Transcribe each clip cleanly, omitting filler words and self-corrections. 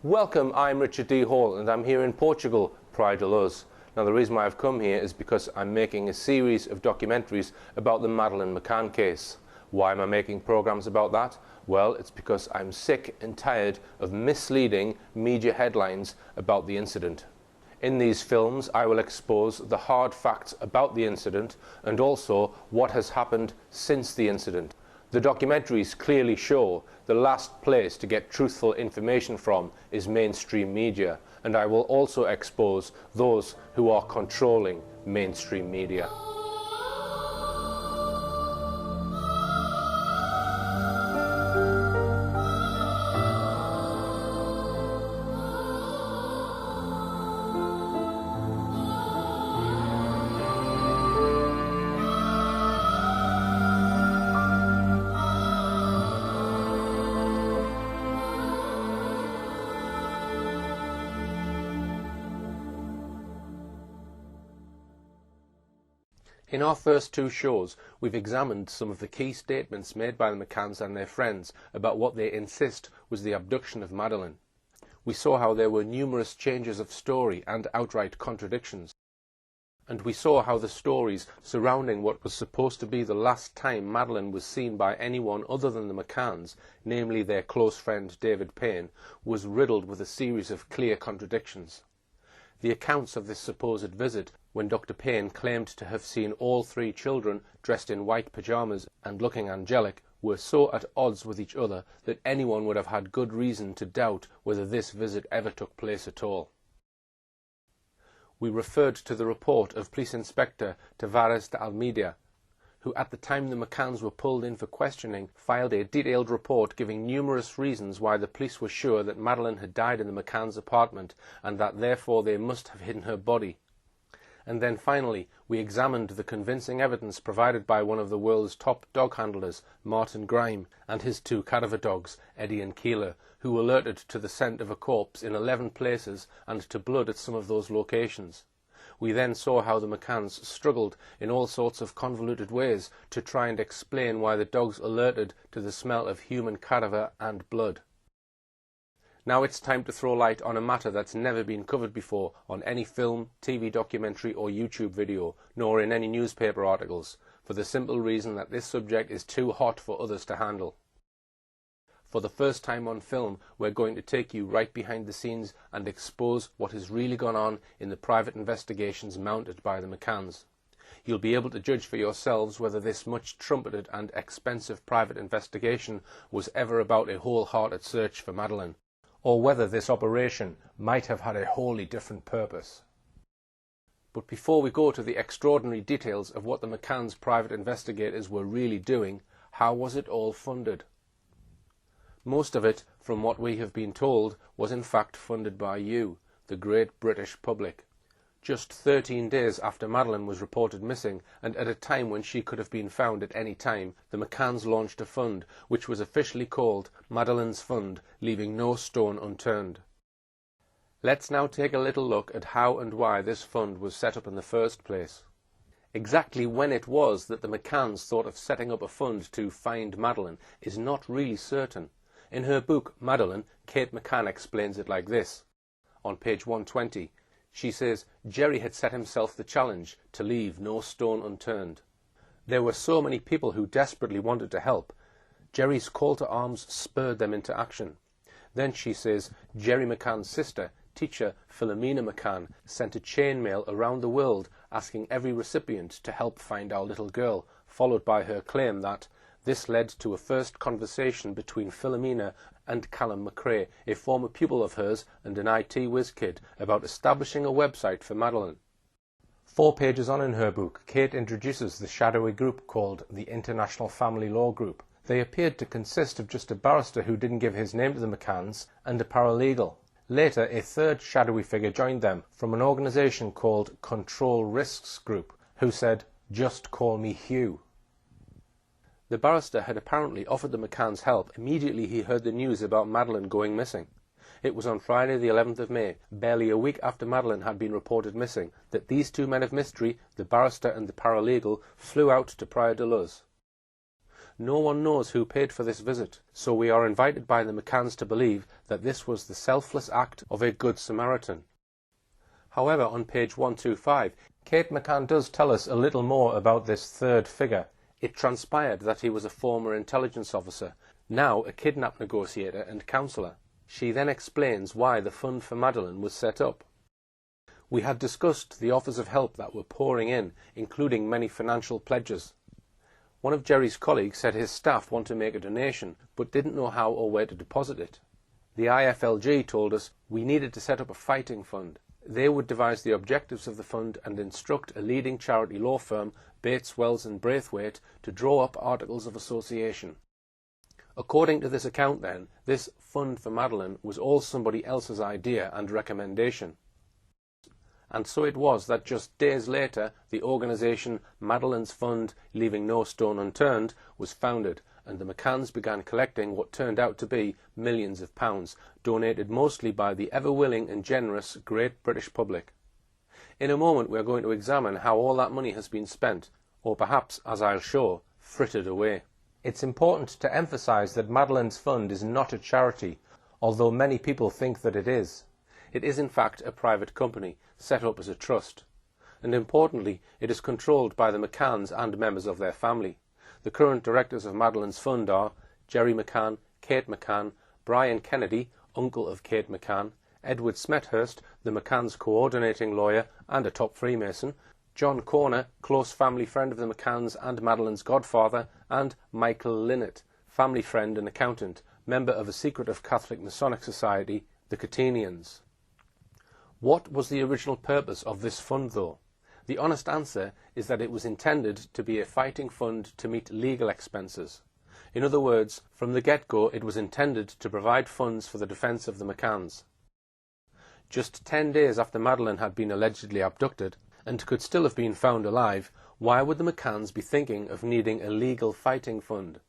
Welcome, I'm Richard D. Hall and I'm here in Portugal, Praia de Luz. Now the reason why I've come here is because I'm making a series of documentaries about the Madeline McCann case. Why am I making programs about that? Well, it's because I'm sick and tired of misleading media headlines about the incident. In these films I will expose the hard facts about the incident and also what has happened since the incident. The documentaries clearly show the last place to get truthful information from is mainstream media, and I will also expose those who are controlling mainstream media. In our first two shows, we've examined some of the key statements made by the McCanns and their friends about what they insist was the abduction of Madeline. We saw how there were numerous changes of story and outright contradictions. And we saw how the stories surrounding what was supposed to be the last time Madeline was seen by anyone other than the McCanns, namely their close friend David Payne, was riddled with a series of clear contradictions. The accounts of this supposed visit, when Dr. Payne claimed to have seen all three children dressed in white pyjamas and looking angelic, were so at odds with each other that anyone would have had good reason to doubt whether this visit ever took place at all. We referred to the report of Police Inspector Tavares de Almeida, who at the time the McCanns were pulled in for questioning filed a detailed report giving numerous reasons why the police were sure that Madeline had died in the McCanns' apartment and that therefore they must have hidden her body. And then finally we examined the convincing evidence provided by one of the world's top dog handlers, Martin Grime, and his two cadaver dogs, Eddie and Keeler, who alerted to the scent of a corpse in 11 places and to blood at some of those locations. We then saw how the McCanns struggled in all sorts of convoluted ways to try and explain why the dogs alerted to the smell of human cadaver and blood. Now it's time to throw light on a matter that's never been covered before on any film, TV documentary or YouTube video, nor in any newspaper articles, for the simple reason that this subject is too hot for others to handle. For the first time on film, we're going to take you right behind the scenes and expose what has really gone on in the private investigations mounted by the McCanns. You'll be able to judge for yourselves whether this much trumpeted and expensive private investigation was ever about a wholehearted search for Madeline, or whether this operation might have had a wholly different purpose. But before we go to the extraordinary details of what the McCanns' private investigators were really doing, how was it all funded? Most of it, from what we have been told, was in fact funded by you, the great British public. Just 13 days after Madeline was reported missing, and at a time when she could have been found at any time, the McCanns launched a fund, which was officially called Madeline's Fund, leaving no stone unturned. Let's now take a little look at how and why this fund was set up in the first place. Exactly when it was that the McCanns thought of setting up a fund to find Madeline is not really certain. In her book, Madeline, Kate McCann explains it like this. On page 120, she says, Jerry had set himself the challenge to leave no stone unturned. There were so many people who desperately wanted to help. Jerry's call to arms spurred them into action. Then she says, Jerry McCann's sister, teacher Philomena McCann, sent a chain mail around the world asking every recipient to help find our little girl, followed by her claim that this led to a first conversation between Philomena and Callum McRae, a former pupil of hers and an IT whiz kid, about establishing a website for Madeline. 4 pages on in her book, Kate introduces the shadowy group called the International Family Law Group. They appeared to consist of just a barrister who didn't give his name to the McCanns and a paralegal. Later, a third shadowy figure joined them from an organisation called Control Risks Group, who said, "Just call me Hugh." The barrister had apparently offered the McCanns help immediately he heard the news about Madeline going missing. It was on Friday the 11th of May, barely a week after Madeline had been reported missing, that these two men of mystery, the barrister and the paralegal, flew out to Praia de Luz. No one knows who paid for this visit, so we are invited by the McCanns to believe that this was the selfless act of a good Samaritan. However, on page 125, Kate McCann does tell us a little more about this third figure. It transpired that he was a former intelligence officer, now a kidnap negotiator and counsellor. She then explains why the fund for Madeline was set up. We had discussed the offers of help that were pouring in, including many financial pledges. One of Jerry's colleagues said his staff want to make a donation, but didn't know how or where to deposit it. The IFLG told us we needed to set up a fighting fund. They would devise the objectives of the fund and instruct a leading charity law firm, Bates, Wells and Braithwaite, to draw up articles of association. According to this account then, this fund for Madeline was all somebody else's idea and recommendation. And so it was that just days later the organisation Madeline's Fund, Leaving No Stone Unturned, was founded, and the McCanns began collecting what turned out to be millions of pounds, donated mostly by the ever-willing and generous great British public. In a moment we are going to examine how all that money has been spent, or perhaps, as I'll show, frittered away. It's important to emphasise that Madeline's Fund is not a charity, although many people think that it is. It is in fact a private company, set up as a trust. And importantly, it is controlled by the McCanns and members of their family. The current directors of Madeline's Fund are Jerry McCann, Kate McCann, Brian Kennedy, uncle of Kate McCann, Edward Smethurst, the McCanns' coordinating lawyer and a top Freemason, John Corner, close family friend of the McCanns and Madeline's godfather, and Michael Linnett, family friend and accountant, member of a secretive Catholic Masonic society, the Catenians. What was the original purpose of this fund, though? The honest answer is that it was intended to be a fighting fund to meet legal expenses. In other words, from the get-go it was intended to provide funds for the defence of the McCanns. Just 10 days after Madeline had been allegedly abducted, and could still have been found alive, why would the McCanns be thinking of needing a legal fighting fund?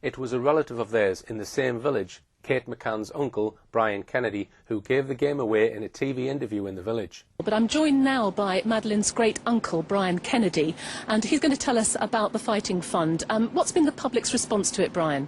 It was a relative of theirs in the same village, Kate McCann's uncle, Brian Kennedy, who gave the game away in a TV interview in the village. But I'm joined now by Madeline's great-uncle, Brian Kennedy, and he's going to tell us about the Fighting Fund. What's been the public's response to it, Brian?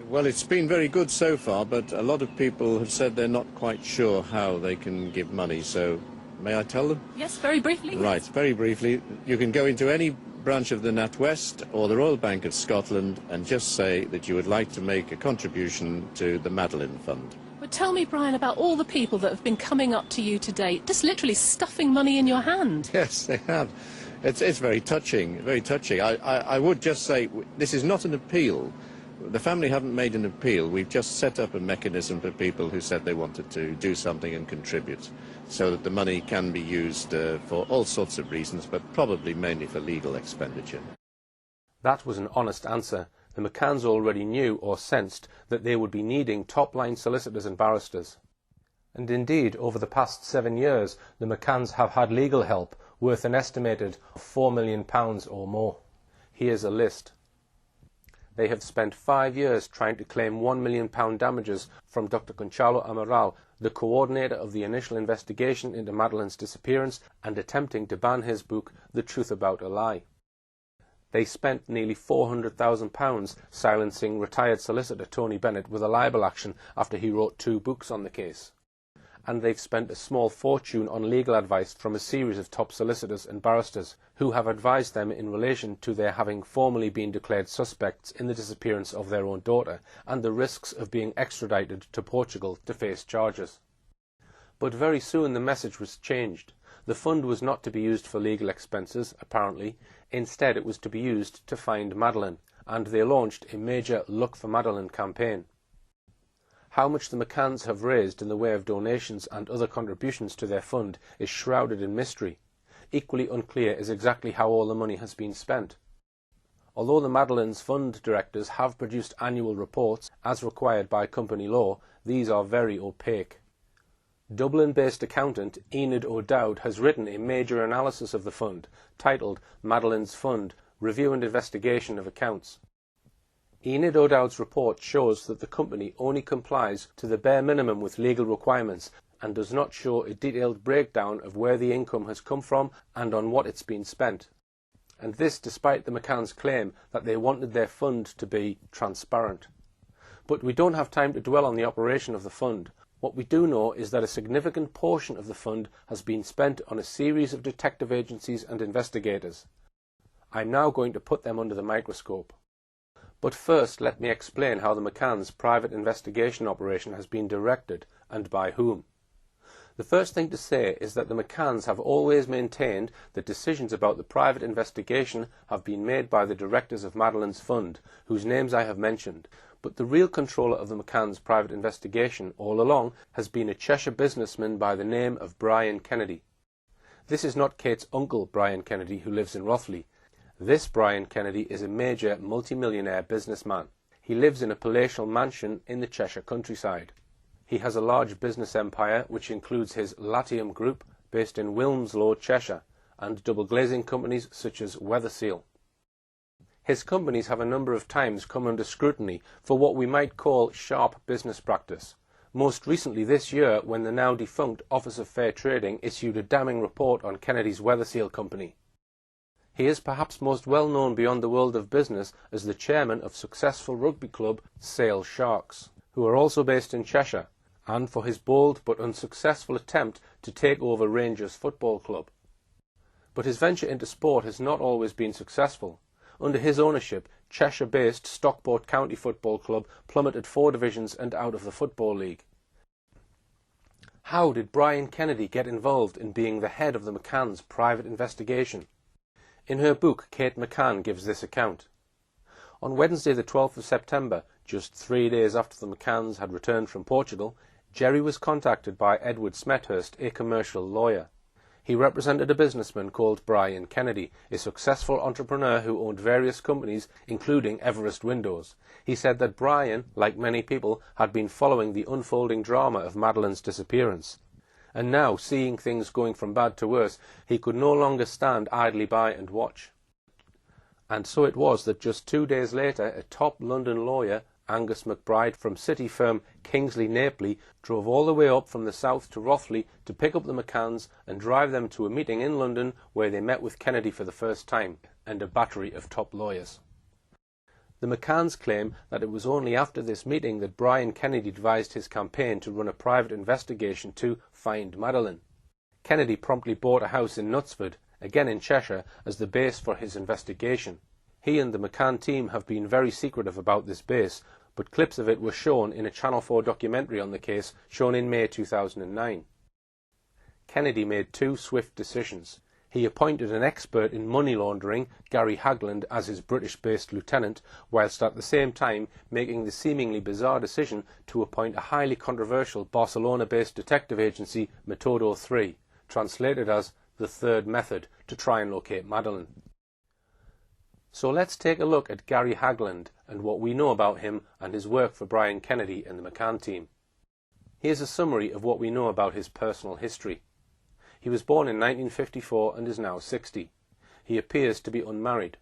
Well, it's been very good so far, but a lot of people have said they're not quite sure how they can give money, so may I tell them? Yes, very briefly. Right, very briefly. You can go into any branch of the NatWest or the Royal Bank of Scotland and just say that you would like to make a contribution to the Madeline Fund. Well, tell me, Brian, about all the people that have been coming up to you today, just literally stuffing money in your hand. Yes, they have. It's very touching, very touching. I would just say this is not an appeal. The family haven't made an appeal. We've just set up a mechanism for people who said they wanted to do something and contribute, so that the money can be used for all sorts of reasons, but probably mainly for legal expenditure. That was an honest answer. The McCanns already knew or sensed that they would be needing top-line solicitors and barristers. And indeed, over the past 7 years, the McCanns have had legal help worth an estimated £4 million or more. Here's a list. They have spent 5 years trying to claim £1 million damages from Dr. Conchalo Amaral, the coordinator of the initial investigation into Madeline's disappearance, and attempting to ban his book, The Truth About a Lie. They spent nearly £400,000 silencing retired solicitor Tony Bennett with a libel action after he wrote 2 books on the case. And they've spent a small fortune on legal advice from a series of top solicitors and barristers who have advised them in relation to their having formally been declared suspects in the disappearance of their own daughter and the risks of being extradited to Portugal to face charges. But very soon the message was changed. The fund was not to be used for legal expenses, apparently. Instead, it was to be used to find Madeline, and they launched a major Look for Madeline campaign. How much the McCanns have raised in the way of donations and other contributions to their fund is shrouded in mystery. Equally unclear is exactly how all the money has been spent. Although the Madeline's Fund directors have produced annual reports, as required by company law, these are very opaque. Dublin-based accountant Enid O'Dowd has written a major analysis of the fund, titled Madeline's Fund, Review and Investigation of Accounts. Enid O'Dowd's report shows that the company only complies to the bare minimum with legal requirements and does not show a detailed breakdown of where the income has come from and on what it's been spent. and this despite the McCann's claim that they wanted their fund to be transparent. But we don't have time to dwell on the operation of the fund. What we do know is that a significant portion of the fund has been spent on a series of detective agencies and investigators. I'm now going to put them under the microscope. But first, let me explain how the McCann's private investigation operation has been directed and by whom. The first thing to say is that the McCanns have always maintained that decisions about the private investigation have been made by the directors of Madeline's fund, whose names I have mentioned, but the real controller of the McCanns' private investigation all along has been a Cheshire businessman by the name of Brian Kennedy. This is not Kate's uncle Brian Kennedy, who lives in Rothley. This Brian Kennedy is a major multimillionaire businessman. He lives in a palatial mansion in the Cheshire countryside. He has a large business empire which includes his Latium Group, based in Wilmslow, Cheshire, and double glazing companies such as Weatherseal. His companies have a number of times come under scrutiny for what we might call sharp business practice. Most recently this year, when the now defunct Office of Fair Trading issued a damning report on Kennedy's Weatherseal company. He is perhaps most well known beyond the world of business as the chairman of successful rugby club Sale Sharks, who are also based in Cheshire, and for his bold but unsuccessful attempt to take over Rangers Football Club. But his venture into sport has not always been successful. Under his ownership, Cheshire-based Stockport County Football Club plummeted 4 divisions and out of the Football League. How did Brian Kennedy get involved in being the head of the McCann's private investigation? In her book, Kate McCann gives this account. On Wednesday the 12th of September, just 3 days after the McCanns had returned from Portugal, Jerry was contacted by Edward Smethurst, a commercial lawyer. He represented a businessman called Brian Kennedy, a successful entrepreneur who owned various companies, including Everest Windows. He said that Brian, like many people, had been following the unfolding drama of Madeline's disappearance. And now, seeing things going from bad to worse, he could no longer stand idly by and watch. And so it was that just 2 days later, a top London lawyer, Angus McBride, from city firm Kingsley Napley, drove all the way up from the south to Rothley to pick up the McCanns and drive them to a meeting in London where they met with Kennedy for the first time, and a battery of top lawyers. The McCanns claim that it was only after this meeting that Brian Kennedy devised his campaign to run a private investigation to find Madeline. Kennedy promptly bought a house in Knutsford, again in Cheshire, as the base for his investigation. He and the McCann team have been very secretive about this base, but clips of it were shown in a Channel 4 documentary on the case, shown in May 2009. Kennedy made 2 swift decisions. He appointed an expert in money laundering, Gary Hagland, as his British-based lieutenant, whilst at the same time making the seemingly bizarre decision to appoint a highly controversial Barcelona-based detective agency, Metodo 3, translated as the Third Method, to try and locate Madeline. So let's take a look at Gary Hagland and what we know about him and his work for Brian Kennedy and the McCann team. Here's a summary of what we know about his personal history. He was born in 1954 and is now 60. He appears to be unmarried.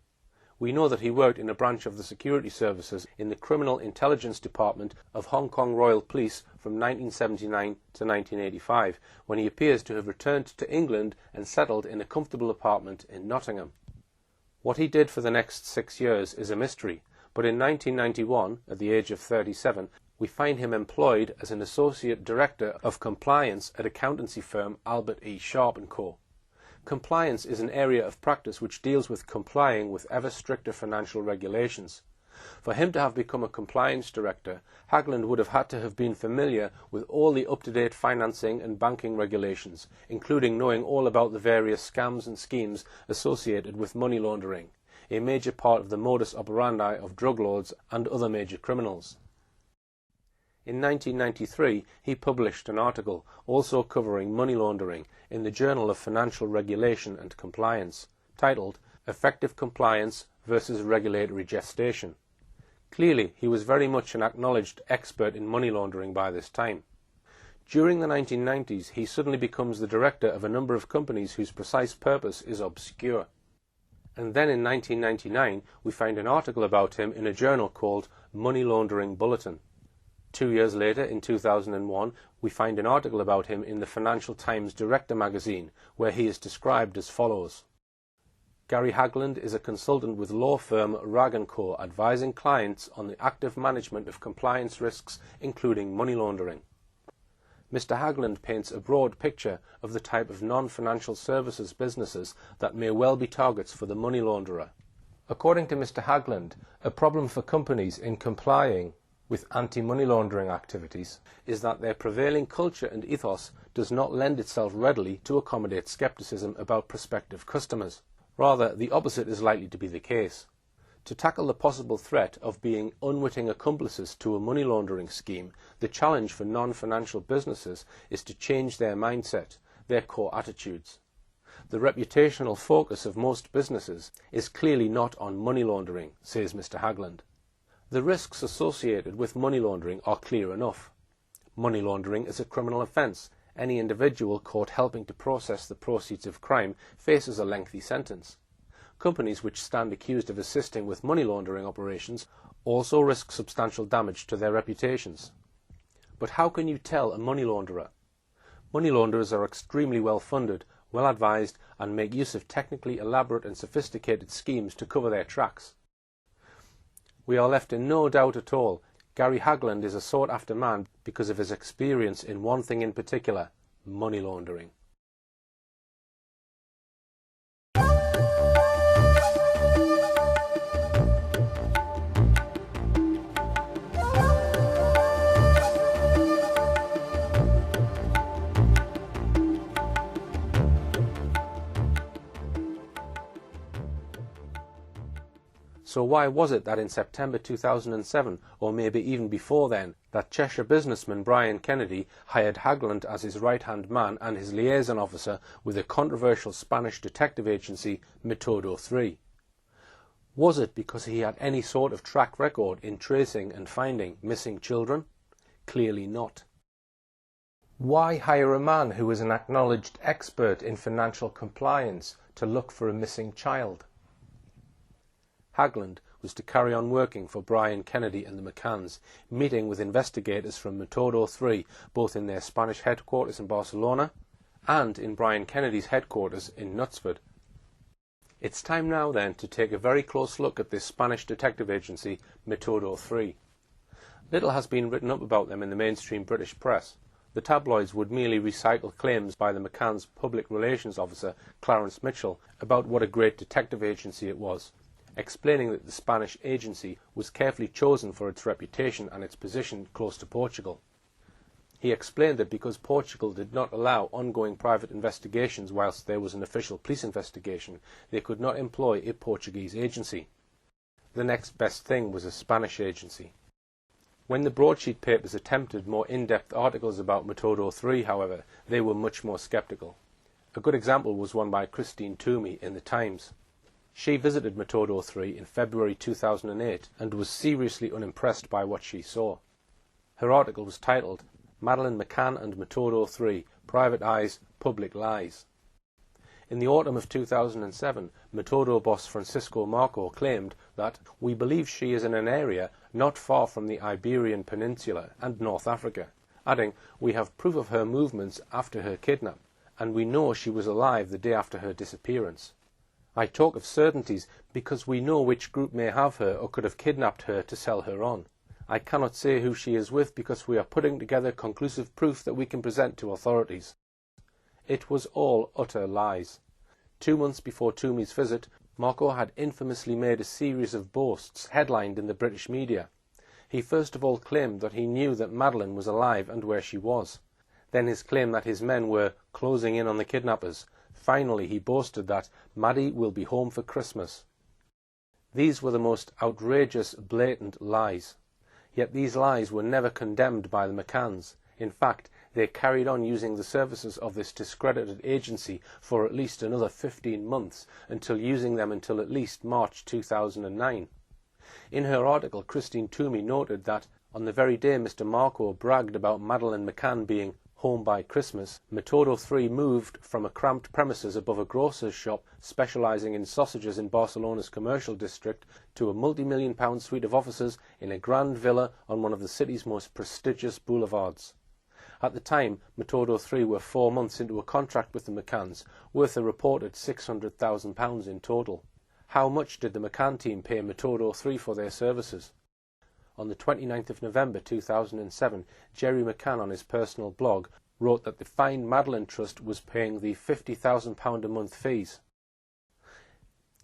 We know that he worked in a branch of the security services in the Criminal Intelligence Department of Hong Kong Royal Police from 1979 to 1985, when he appears to have returned to England and settled in a comfortable apartment in Nottingham. What he did for the next 6 years is a mystery, but in 1991, at the age of 37, we find him employed as an Associate Director of Compliance at accountancy firm Albert E. Sharp & Co. Compliance is an area of practice which deals with complying with ever stricter financial regulations. For him to have become a compliance director, Hagland would have had to have been familiar with all the up-to-date financing and banking regulations, including knowing all about the various scams and schemes associated with money laundering, a major part of the modus operandi of drug lords and other major criminals. In 1993, he published an article, also covering money laundering, in the Journal of Financial Regulation and Compliance, titled Effective Compliance versus Regulatory Gestation. Clearly, he was very much an acknowledged expert in money laundering by this time. During the 1990s, he suddenly becomes the director of a number of companies whose precise purpose is obscure. And then in 1999, we find an article about him in a journal called Money Laundering Bulletin. 2 years later, in 2001, we find an article about him in the Financial Times Director magazine, where he is described as follows. Gary Hagland is a consultant with law firm Rag & Co, advising clients on the active management of compliance risks, including money laundering. Mr. Hagland paints a broad picture of the type of non-financial services businesses that may well be targets for the money launderer. According to Mr. Hagland, a problem for companies in complying with anti-money laundering activities is that their prevailing culture and ethos does not lend itself readily to accommodate scepticism about prospective customers. Rather, the opposite is likely to be the case. To tackle the possible threat of being unwitting accomplices to a money laundering scheme, the challenge for non-financial businesses is to change their mindset, their core attitudes. The reputational focus of most businesses is clearly not on money laundering, says Mr. Hagland. The risks associated with money laundering are clear enough. Money laundering is a criminal offence. Any individual caught helping to process the proceeds of crime faces a lengthy sentence. Companies which stand accused of assisting with money laundering operations also risk substantial damage to their reputations. But how can you tell a money launderer? Money launderers are extremely well funded, well advised, and make use of technically elaborate and sophisticated schemes to cover their tracks. We are left in no doubt at all. Gary Hagland is a sought-after man because of his experience in one thing in particular: money laundering. So why was it that in September 2007, or maybe even before then, that Cheshire businessman Brian Kennedy hired Hagland as his right-hand man and his liaison officer with the controversial Spanish detective agency Metodo 3? Was it because he had any sort of track record in tracing and finding missing children? Clearly not. Why hire a man who is an acknowledged expert in financial compliance to look for a missing child? Hagland was to carry on working for Brian Kennedy and the McCanns, meeting with investigators from Metodo 3, both in their Spanish headquarters in Barcelona and in Brian Kennedy's headquarters in Knutsford. It's time now then to take a very close look at this Spanish detective agency, Metodo 3. Little has been written up about them in the mainstream British press. The tabloids would merely recycle claims by the McCann's public relations officer, Clarence Mitchell, about what a great detective agency it was, explaining that the Spanish agency was carefully chosen for its reputation and its position close to Portugal. He explained that because Portugal did not allow ongoing private investigations whilst there was an official police investigation, they could not employ a Portuguese agency. The next best thing was a Spanish agency. When the broadsheet papers attempted more in-depth articles about Metodo 3, however, they were much more sceptical. A good example was one by Christine Toomey in the Times. She visited Metodo 3 in February 2008 and was seriously unimpressed by what she saw. Her article was titled, "Madeline McCann and Metodo 3, Private Eyes, Public Lies." In the autumn of 2007, Metodo boss Francisco Marco claimed that "we believe she is in an area not far from the Iberian Peninsula and North Africa," adding, "we have proof of her movements after her kidnap, and we know she was alive the day after her disappearance. I talk of certainties because we know which group may have her or could have kidnapped her to sell her on. I cannot say who she is with because we are putting together conclusive proof that we can present to authorities." It was all utter lies. 2 months before Toomey's visit, Marco had infamously made a series of boasts headlined in the British media. He first of all claimed that he knew that Madeline was alive and where she was. Then his claim that his men were closing in on the kidnappers. Finally, he boasted that Maddie will be home for Christmas. These were the most outrageous, blatant lies. Yet these lies were never condemned by the McCanns. In fact, they carried on using the services of this discredited agency for at least another 15 months, using them until at least March 2009. In her article, Christine Toomey noted that on the very day Mr. Marco bragged about Madeline McCann being home by Christmas, Metodo 3 moved from a cramped premises above a grocer's shop specialising in sausages in Barcelona's commercial district to a multi-million-pound suite of offices in a grand villa on one of the city's most prestigious boulevards. At the time, Metodo 3 were 4 months into a contract with the McCanns, worth a reported £600,000 in total. How much did the McCann team pay Metodo 3 for their services? On the 29th of November 2007, Jerry McCann on his personal blog wrote that the Find Madeline Trust was paying the £50,000 a month fees.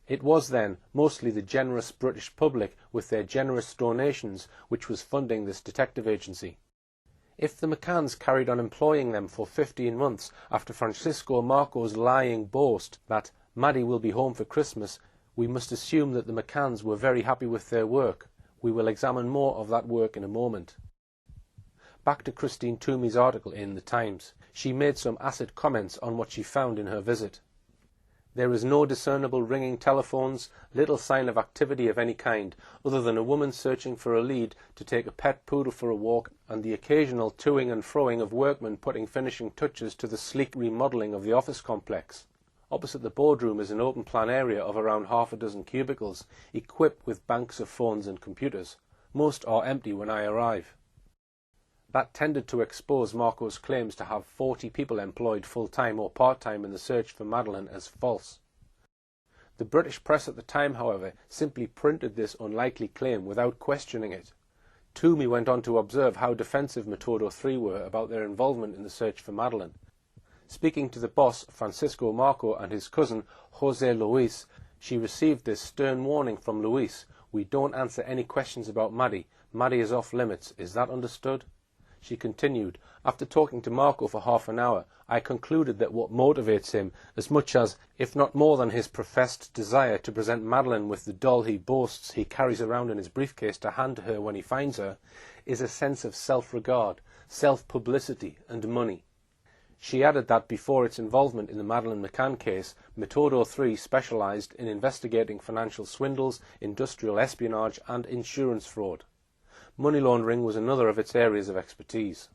It was then mostly the generous British public with their generous donations which was funding this detective agency. If the McCanns carried on employing them for 15 months after Francisco Marco's lying boast that Maddie will be home for Christmas, we must assume that the McCanns were very happy with their work. We will examine more of that work in a moment. Back to Christine Toomey's article in The Times. She made some acid comments on what she found in her visit. There is no discernible ringing telephones, little sign of activity of any kind, other than a woman searching for a lead to take a pet poodle for a walk, and the occasional toing and froing of workmen putting finishing touches to the sleek remodelling of the office complex. Opposite the boardroom is an open-plan area of around half a dozen cubicles, equipped with banks of phones and computers. Most are empty when I arrive. That tended to expose Marco's claims to have 40 people employed full-time or part-time in the search for Madeline as false. The British press at the time, however, simply printed this unlikely claim without questioning it. Toomey went on to observe how defensive Metodo 3 were about their involvement in the search for Madeline. Speaking to the boss, Francisco Marco, and his cousin, José Luis, she received this stern warning from Luis: "We don't answer any questions about Maddie. Maddie is off limits. Is that understood?" She continued, "After talking to Marco for half an hour, I concluded that what motivates him, as much as, if not more than his professed desire to present Madeline with the doll he boasts he carries around in his briefcase to hand to her when he finds her, is a sense of self-regard, self-publicity and money." She added that before its involvement in the Madeline McCann case, Metodo 3 specialised in investigating financial swindles, industrial espionage and insurance fraud. Money laundering was another of its areas of expertise.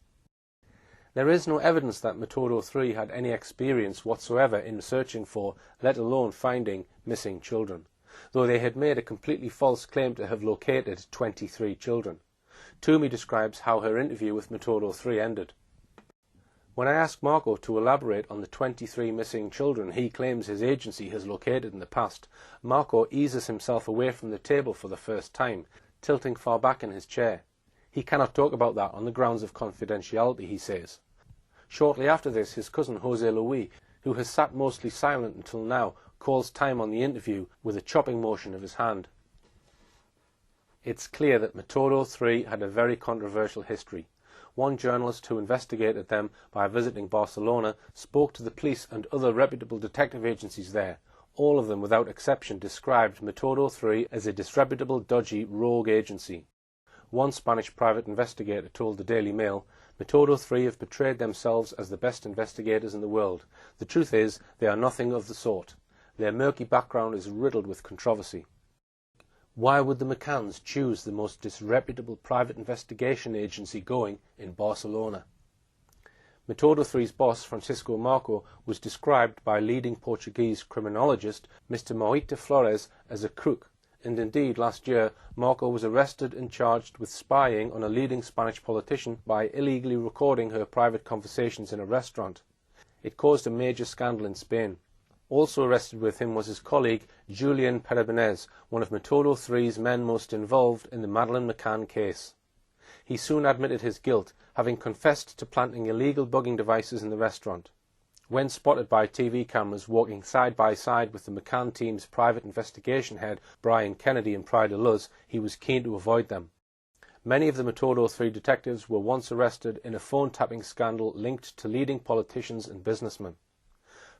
There is no evidence that Metodo 3 had any experience whatsoever in searching for, let alone finding, missing children, though they had made a completely false claim to have located 23 children. Toomey describes how her interview with Metodo 3 ended. When I ask Marco to elaborate on the 23 missing children he claims his agency has located in the past, Marco eases himself away from the table for the first time, tilting far back in his chair. He cannot talk about that on the grounds of confidentiality, he says. Shortly after this, his cousin José Luis, who has sat mostly silent until now, calls time on the interview with a chopping motion of his hand. It's clear that Metodo 3 had a very controversial history. One journalist who investigated them by visiting Barcelona spoke to the police and other reputable detective agencies there. All of them, without exception, described Metodo 3 as a disreputable, dodgy, rogue agency. One Spanish private investigator told the Daily Mail, "Metodo 3 have portrayed themselves as the best investigators in the world. The truth is, they are nothing of the sort. Their murky background is riddled with controversy." Why would the McCanns choose the most disreputable private investigation agency going in Barcelona? Metodo 3's boss, Francisco Marco, was described by leading Portuguese criminologist Mr. Moita Flores as a crook, and indeed last year Marco was arrested and charged with spying on a leading Spanish politician by illegally recording her private conversations in a restaurant. It caused a major scandal in Spain. Also arrested with him was his colleague Julian Peribinez, one of Metodo 3's men most involved in the Madeline McCann case. He soon admitted his guilt, having confessed to planting illegal bugging devices in the restaurant. When spotted by TV cameras walking side by side with the McCann team's private investigation head Brian Kennedy and Pride of Luz, he was keen to avoid them. Many of the Metodo 3 detectives were once arrested in a phone-tapping scandal linked to leading politicians and businessmen.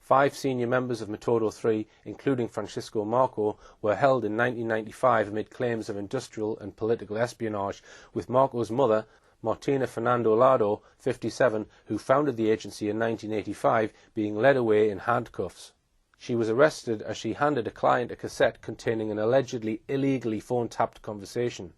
5 senior members of Metodo 3, including Francisco Marco, were held in 1995 amid claims of industrial and political espionage, with Marco's mother, Martina Fernando Lado, 57, who founded the agency in 1985, being led away in handcuffs. She was arrested as she handed a client a cassette containing an allegedly illegally phone-tapped conversation.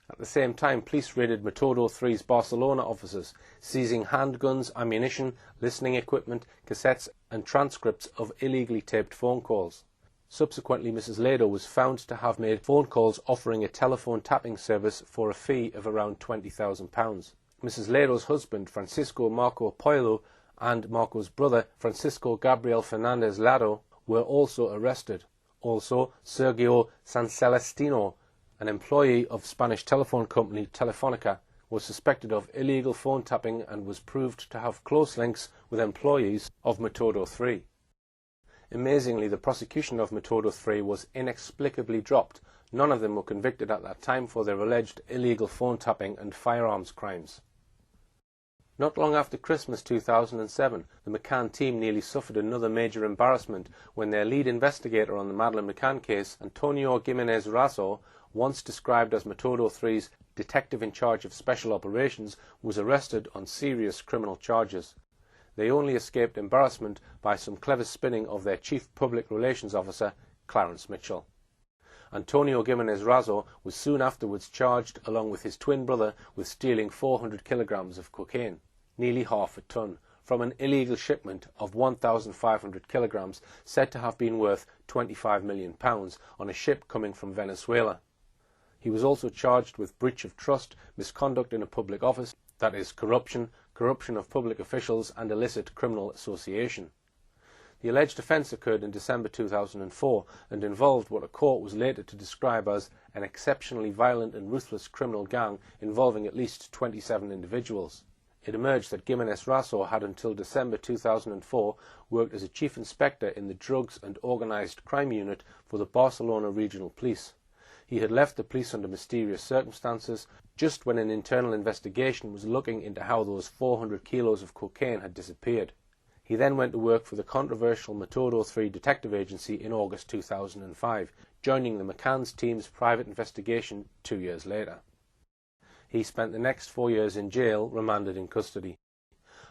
At the same time, police raided Metodo 3's Barcelona offices, seizing handguns, ammunition, listening equipment, cassettes and transcripts of illegally taped phone calls. Subsequently, Mrs. Lado was found to have made phone calls offering a telephone tapping service for a fee of around £20,000. Mrs. Lero's husband, Francisco Marco Poilo, and Marco's brother, Francisco Gabriel Fernandez Lado, were also arrested. Also, Sergio San Celestino, an employee of Spanish telephone company Telefonica, was suspected of illegal phone tapping and was proved to have close links with employees of Metodo 3. Amazingly, the prosecution of Metodo 3 was inexplicably dropped. None of them were convicted at that time for their alleged illegal phone tapping and firearms crimes. Not long after Christmas 2007, the McCann team nearly suffered another major embarrassment when their lead investigator on the Madeline McCann case, Antonio Gimenez Razo, once described as Metodo 3's detective in charge of special operations, was arrested on serious criminal charges. They only escaped embarrassment by some clever spinning of their chief public relations officer, Clarence Mitchell. Antonio Gimenez Razo was soon afterwards charged, along with his twin brother, with stealing 400 kilograms of cocaine, nearly half a ton, from an illegal shipment of 1,500 kilograms said to have been worth £25 million on a ship coming from Venezuela. He was also charged with breach of trust, misconduct in a public office, that is, corruption of public officials, and illicit criminal association. The alleged offence occurred in December 2004 and involved what a court was later to describe as an exceptionally violent and ruthless criminal gang involving at least 27 individuals. It emerged that Gimenez Razo had until December 2004 worked as a chief inspector in the Drugs and Organised Crime Unit for the Barcelona Regional Police. He had left the police under mysterious circumstances just when an internal investigation was looking into how those 400 kilos of cocaine had disappeared. He then went to work for the controversial Metodo 3 detective agency in August 2005, joining the McCann's team's private investigation 2 years later. He spent the next 4 years in jail, remanded in custody.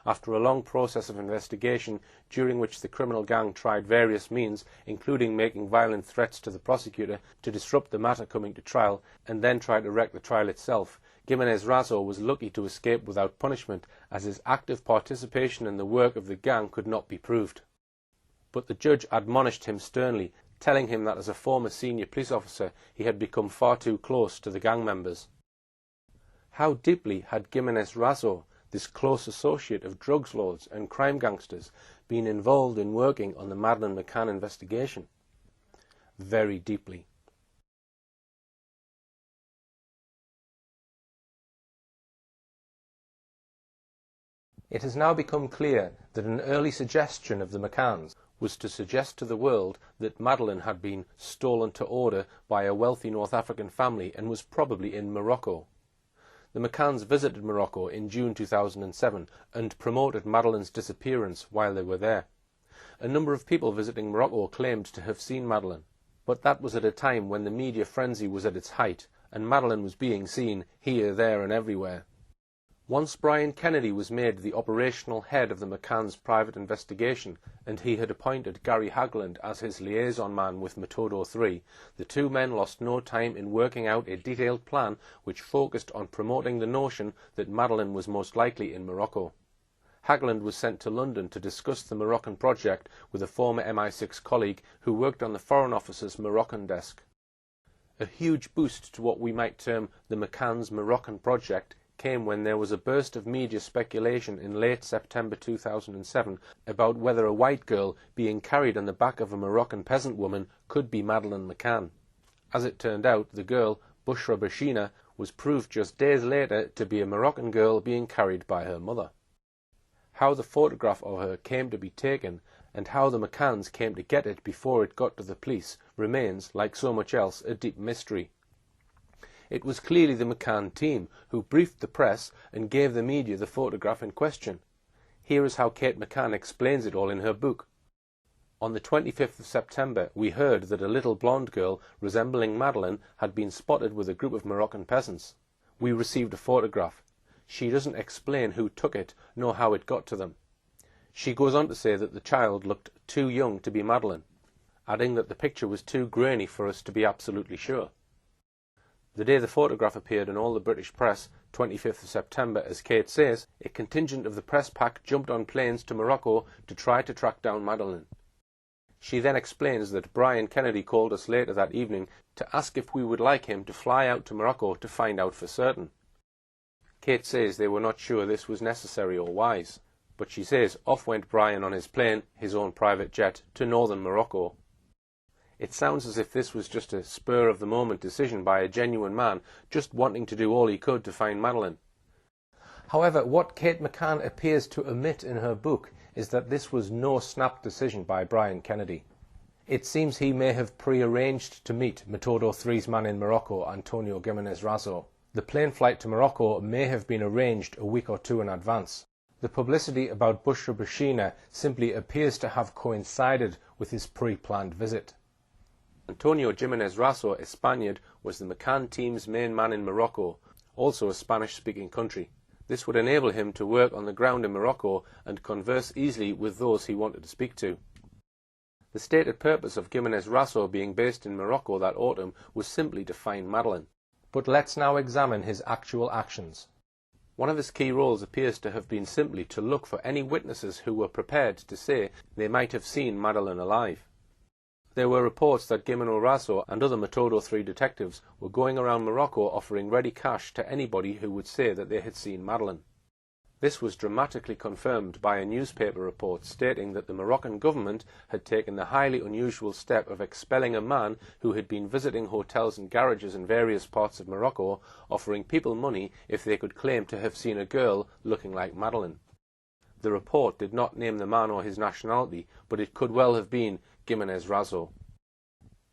After a long process of investigation, during which the criminal gang tried various means, including making violent threats to the prosecutor to disrupt the matter coming to trial, and then try to wreck the trial itself, Gimenez Razo was lucky to escape without punishment, as his active participation in the work of the gang could not be proved. But the judge admonished him sternly, telling him that as a former senior police officer he had become far too close to the gang members. How deeply had Gimenez Razo, this close associate of drugs lords and crime gangsters, been involved in working on the Madeline McCann investigation? Very deeply. It has now become clear that an early suggestion of the McCanns was to suggest to the world that Madeline had been stolen to order by a wealthy North African family and was probably in Morocco. The McCanns visited Morocco in June 2007 and promoted Madeline's disappearance while they were there. A number of people visiting Morocco claimed to have seen Madeline, but that was at a time when the media frenzy was at its height and Madeline was being seen here, there and everywhere. Once Brian Kennedy was made the operational head of the McCann's private investigation and he had appointed Gary Hagland as his liaison man with Metodo 3, the two men lost no time in working out a detailed plan which focused on promoting the notion that Madeline was most likely in Morocco. Hagland was sent to London to discuss the Moroccan project with a former MI6 colleague who worked on the Foreign Office's Moroccan desk. A huge boost to what we might term the McCann's Moroccan project came when there was a burst of media speculation in late September 2007 about whether a white girl being carried on the back of a Moroccan peasant woman could be Madeline McCann. As it turned out, the girl, Bushra Bashina, was proved just days later to be a Moroccan girl being carried by her mother. How the photograph of her came to be taken and how the McCanns came to get it before it got to the police remains, like so much else, a deep mystery. It was clearly the McCann team who briefed the press and gave the media the photograph in question. Here is how Kate McCann explains it all in her book. On the 25th of September, we heard that a little blonde girl resembling Madeline had been spotted with a group of Moroccan peasants. We received a photograph. She doesn't explain who took it, nor how it got to them. She goes on to say that the child looked too young to be Madeline, adding that the picture was too grainy for us to be absolutely sure. The day the photograph appeared in all the British press, 25th of September, as Kate says, a contingent of the press pack jumped on planes to Morocco to try to track down Madeline. She then explains that Brian Kennedy called us later that evening to ask if we would like him to fly out to Morocco to find out for certain. Kate says they were not sure this was necessary or wise, but she says off went Brian on his plane, his own private jet, to northern Morocco. It sounds as if this was just a spur-of-the-moment decision by a genuine man just wanting to do all he could to find Madeline. However, what Kate McCann appears to omit in her book is that this was no snap decision by Brian Kennedy. It seems he may have pre-arranged to meet Metodo 3's man in Morocco, Antonio Gimenez Razo. The plane flight to Morocco may have been arranged a week or two in advance. The publicity about Bushra Bashina simply appears to have coincided with his pre-planned visit. Antonio Gimenez Razo, a Spaniard, was the McCann team's main man in Morocco, also a Spanish-speaking country. This would enable him to work on the ground in Morocco and converse easily with those he wanted to speak to. The stated purpose of Gimenez Razo being based in Morocco that autumn was simply to find Madeline. But let's now examine his actual actions. One of his key roles appears to have been simply to look for any witnesses who were prepared to say they might have seen Madeline alive. There were reports that Gimenez Razo and other Metodo 3 detectives were going around Morocco offering ready cash to anybody who would say that they had seen Madeline. This was dramatically confirmed by a newspaper report stating that the Moroccan government had taken the highly unusual step of expelling a man who had been visiting hotels and garages in various parts of Morocco, offering people money if they could claim to have seen a girl looking like Madeline. The report did not name the man or his nationality, but it could well have been Gimenez Razo.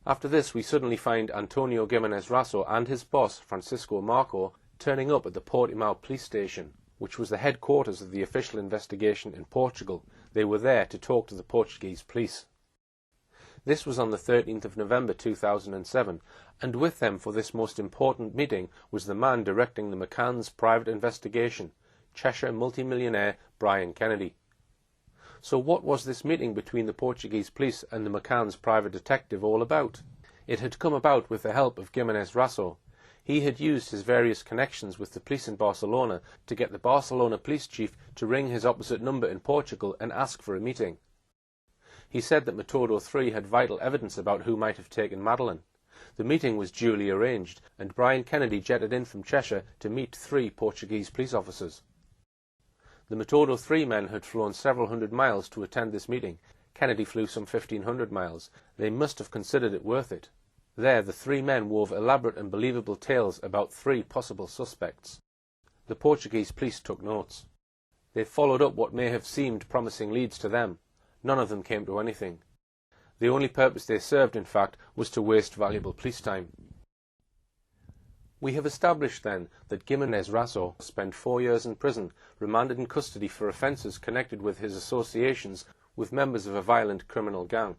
After this, we suddenly find Antonio Gimenez Razo and his boss, Francisco Marco, turning up at the Portimao police station, which was the headquarters of the official investigation in Portugal. They were there to talk to the Portuguese police. This was on the 13th of November 2007, and with them for this most important meeting was the man directing the McCann's private investigation, Cheshire multimillionaire Brian Kennedy. So what was this meeting between the Portuguese police and the McCann's private detective all about? It had come about with the help of Gimenez Razo. He had used his various connections with the police in Barcelona to get the Barcelona police chief to ring his opposite number in Portugal and ask for a meeting. He said that Metodo 3 had vital evidence about who might have taken Madeline. The meeting was duly arranged, and Brian Kennedy jetted in from Cheshire to meet 3 Portuguese police officers. The Metodo 3 men had flown several hundred miles to attend this meeting. Kennedy flew some 1,500 miles. They must have considered it worth it. There, the 3 men wove elaborate and believable tales about 3 possible suspects. The Portuguese police took notes. They followed up what may have seemed promising leads to them. None of them came to anything. The only purpose they served, in fact, was to waste valuable police time. We have established, then, that Gimenez Razo spent 4 years in prison, remanded in custody for offences connected with his associations with members of a violent criminal gang.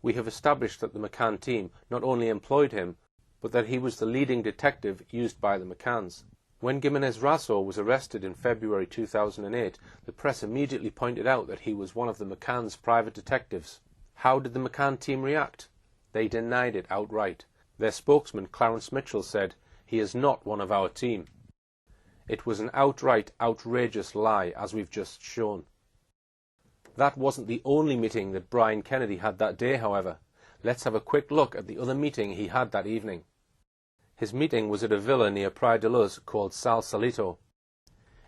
We have established that the McCann team not only employed him, but that he was the leading detective used by the McCanns. When Gimenez Razo was arrested in February 2008, the press immediately pointed out that he was one of the McCann's private detectives. How did the McCann team react? They denied it outright. Their spokesman, Clarence Mitchell, said, "He is not one of our team." It was an outright, outrageous lie, as we've just shown. That wasn't the only meeting that Brian Kennedy had that day, however. Let's have a quick look at the other meeting he had that evening. His meeting was at a villa near Praia de Luz called Sal Salito.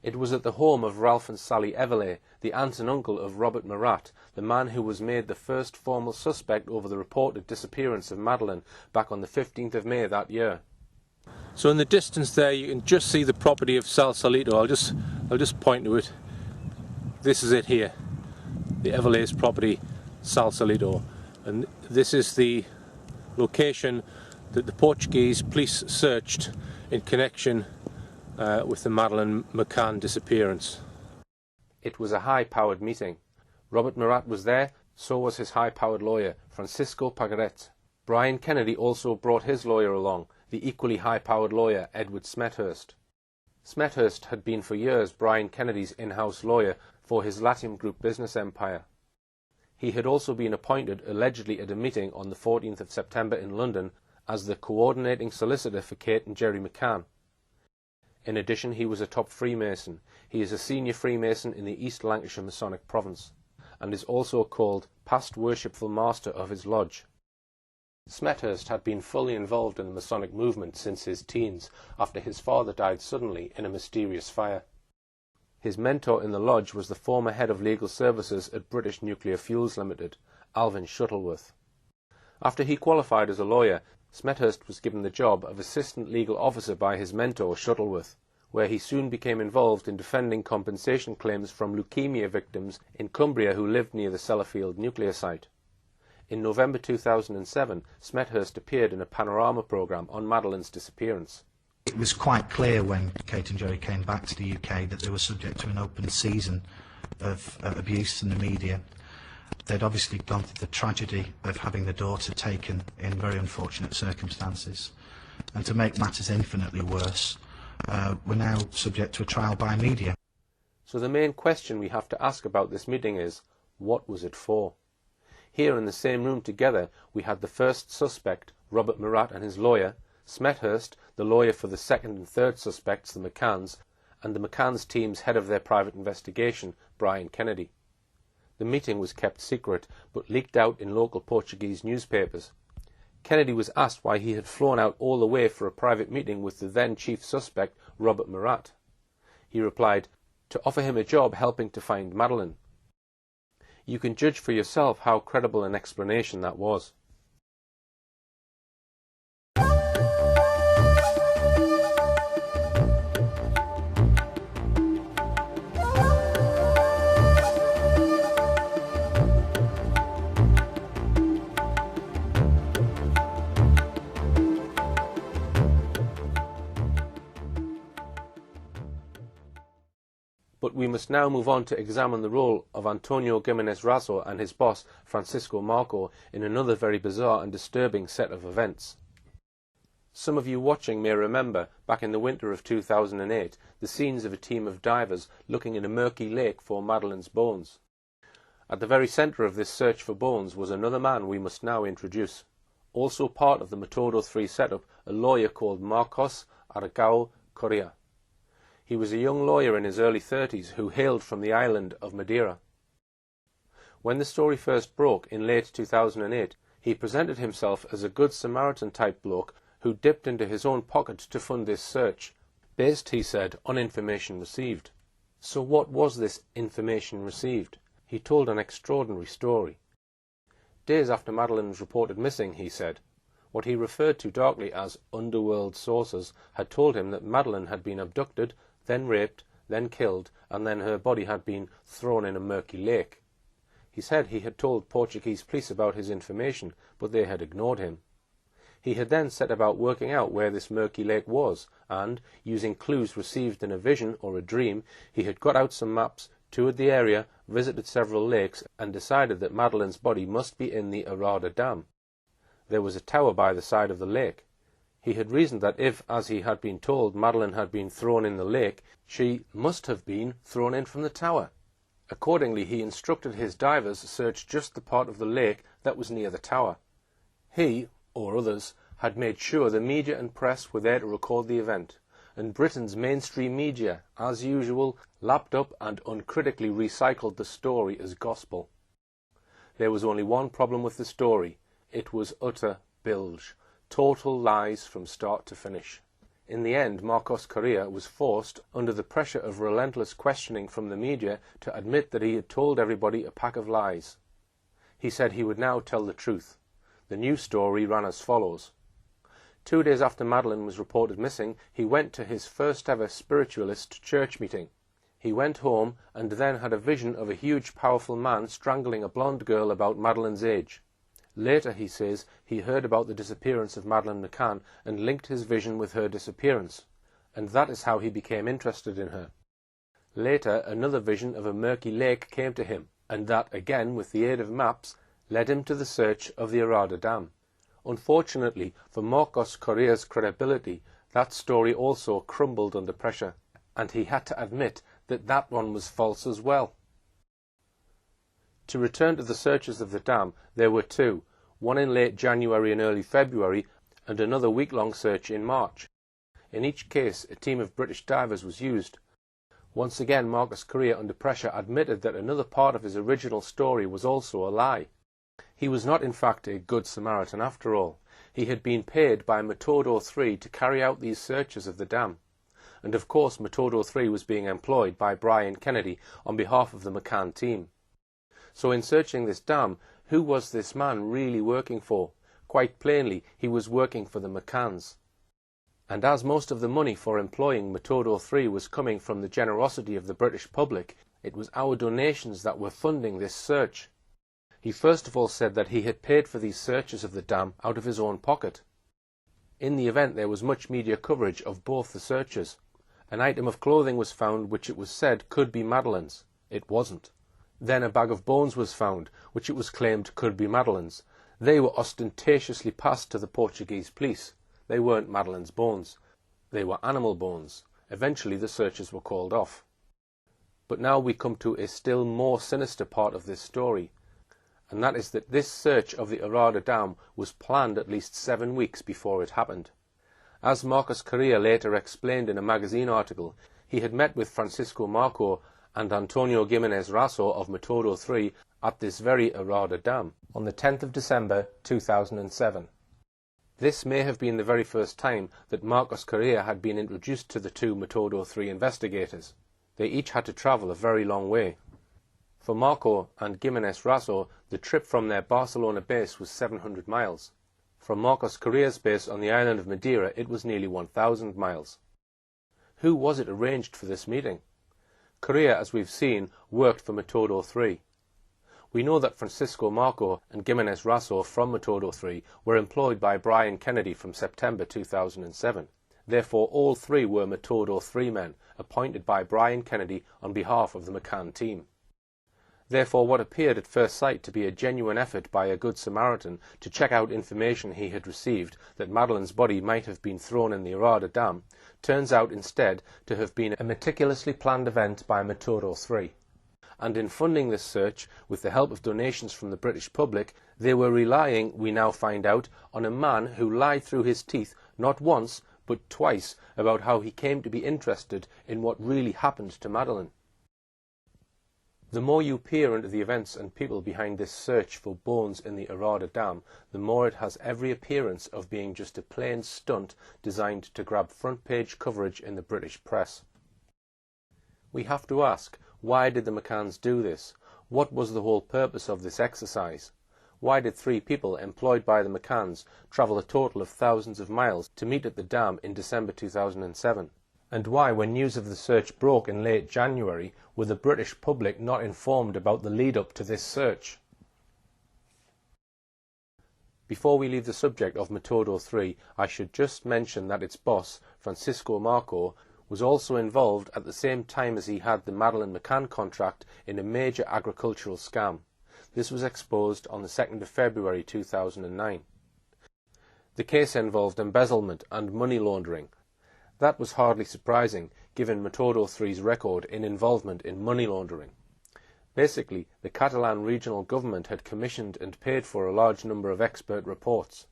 It was at the home of Ralph and Sally Everley, the aunt and uncle of Robert Murat, the man who was made the first formal suspect over the reported disappearance of Madeline back on the 15th of May that year. So in the distance there you can just see the property of Sal Salito. I'll just point to it. This is it here. The Everley's property, Sal Salito. And this is the location that the Portuguese police searched in connection with the Madeline McCann disappearance. It was a high-powered meeting. Robert Murat was there, so was his high-powered lawyer, Francisco Pagaret. Brian Kennedy also brought his lawyer along, the equally high-powered lawyer, Edward Smethurst. Smethurst had been for years Brian Kennedy's in-house lawyer for his Latium Group business empire. He had also been appointed, allegedly at a meeting on the 14th of September in London, as the coordinating solicitor for Kate and Jerry McCann. In addition, he was a top Freemason. He is a senior Freemason in the East Lancashire Masonic Province, and is also called Past Worshipful Master of his lodge. Smethurst had been fully involved in the Masonic movement since his teens, after his father died suddenly in a mysterious fire. His mentor in the lodge was the former head of legal services at British Nuclear Fuels Limited, Alvin Shuttleworth. After he qualified as a lawyer, Smethurst was given the job of assistant legal officer by his mentor Shuttleworth, where he soon became involved in defending compensation claims from leukemia victims in Cumbria who lived near the Sellafield nuclear site. In November 2007, Smethurst appeared in a panorama programme on Madeline's disappearance. It was quite clear when Kate and Jerry came back to the UK that they were subject to an open season of abuse in the media. They'd obviously gone through the tragedy of having the daughter taken in very unfortunate circumstances. And to make matters infinitely worse, we're now subject to a trial by media. So the main question we have to ask about this meeting is, what was it for? Here in the same room together we had the first suspect, Robert Murat, and his lawyer, Smethurst, the lawyer for the second and third suspects, the McCanns, and the McCann's team's head of their private investigation, Brian Kennedy. The meeting was kept secret, but leaked out in local Portuguese newspapers. Kennedy was asked why he had flown out all the way for a private meeting with the then chief suspect, Robert Murat. He replied, to offer him a job helping to find Madeline. You can judge for yourself how credible an explanation that was. But we must now move on to examine the role of Antonio Gimenez Razo and his boss, Francisco Marco, in another very bizarre and disturbing set of events. Some of you watching may remember, back in the winter of 2008, the scenes of a team of divers looking in a murky lake for Madeline's bones. At the very centre of this search for bones was another man we must now introduce. Also part of the Metodo 3 setup, a lawyer called Marcos Aragao Correa. He was a young lawyer in his early 30s who hailed from the island of Madeira. When the story first broke in late 2008, he presented himself as a good Samaritan type bloke who dipped into his own pocket to fund this search, based, he said, on information received. So what was this information received? He told an extraordinary story. Days after Madeline was reported missing, he said, what he referred to darkly as underworld sources had told him that Madeline had been abducted, then raped, then killed, and then her body had been thrown in a murky lake. He said he had told Portuguese police about his information, but they had ignored him. He had then set about working out where this murky lake was, and, using clues received in a vision or a dream, he had got out some maps, toured the area, visited several lakes, and decided that Madeline's body must be in the Arada Dam. There was a tower by the side of the lake. He had reasoned that if, as he had been told, Madeline had been thrown in the lake, she must have been thrown in from the tower. Accordingly, he instructed his divers to search just the part of the lake that was near the tower. He, or others, had made sure the media and press were there to record the event, and Britain's mainstream media, as usual, lapped up and uncritically recycled the story as gospel. There was only one problem with the story. It was utter bilge. Total lies from start to finish. In the end, Marcos Correa was forced, under the pressure of relentless questioning from the media, to admit that he had told everybody a pack of lies. He said he would now tell the truth. The new story ran as follows. 2 days after Madeline was reported missing, he went to his first ever spiritualist church meeting. He went home and then had a vision of a huge powerful man strangling a blonde girl about Madeline's age. Later, he says, he heard about the disappearance of Madeline McCann and linked his vision with her disappearance, and that is how he became interested in her. Later, another vision of a murky lake came to him, and that, again with the aid of maps, led him to the search of the Arada Dam. Unfortunately for Marcos Correa's credibility, that story also crumbled under pressure, and he had to admit that that one was false as well. To return to the searches of the dam, there were two, one in late January and early February, and another week-long search in March. In each case, a team of British divers was used. Once again, Marcos Correa, under pressure, admitted that another part of his original story was also a lie. He was not in fact a good Samaritan after all. He had been paid by Metodo 3 to carry out these searches of the dam. And of course Metodo 3 was being employed by Brian Kennedy on behalf of the McCann team. So in searching this dam, who was this man really working for? Quite plainly, he was working for the McCanns. And as most of the money for employing Metodo 3 was coming from the generosity of the British public, it was our donations that were funding this search. He first of all said that he had paid for these searches of the dam out of his own pocket. In the event there was much media coverage of both the searches. An item of clothing was found which it was said could be Madeline's. It wasn't. Then a bag of bones was found, which it was claimed could be Madeline's. They were ostentatiously passed to the Portuguese police. They weren't Madeline's bones. They were animal bones. Eventually the searches were called off. But now we come to a still more sinister part of this story, and that is that this search of the Arada Dam was planned at least 7 weeks before it happened. As Marcos Correa later explained in a magazine article, he had met with Francisco Marco and Antonio Gimenez Raso of Metodo 3 at this very Arada Dam on the 10th of December 2007. This may have been the very first time that Marcos Correa had been introduced to the two Metodo 3 investigators. They each had to travel a very long way. For Marco and Gimenez Raso, the trip from their Barcelona base was 700 miles. From Marcos Correa's base on the island of Madeira, it was nearly 1,000 miles. Who was it arranged for this meeting? Correa, as we've seen, worked for Metodo 3. We know that Francisco Marco and Gimenez Raso from Metodo 3 were employed by Brian Kennedy from September 2007. Therefore, all three were Metodo 3 men, appointed by Brian Kennedy on behalf of the McCann team. Therefore, what appeared at first sight to be a genuine effort by a good Samaritan to check out information he had received that Madeline's body might have been thrown in the Arada Dam, turns out instead to have been a meticulously planned event by Metodo 3. And in funding this search, with the help of donations from the British public, they were relying, we now find out, on a man who lied through his teeth not once, but twice, about how he came to be interested in what really happened to Madeline. The more you peer into the events and people behind this search for bones in the Arada Dam, the more it has every appearance of being just a plain stunt designed to grab front-page coverage in the British press. We have to ask, why did the McCanns do this? What was the whole purpose of this exercise? Why did 3 people employed by the McCanns travel a total of thousands of miles to meet at the dam in December 2007? And why, when news of the search broke in late January, were the British public not informed about the lead-up to this search? Before we leave the subject of Metodo 3, I should just mention that its boss, Francisco Marco, was also involved at the same time as he had the Madeline McCann contract in a major agricultural scam. This was exposed on the 2nd of February 2009. The case involved embezzlement and money laundering. That was hardly surprising, given Metodo 3's record in involvement in money laundering. Basically, the Catalan regional government had commissioned and paid for a large number of expert reports.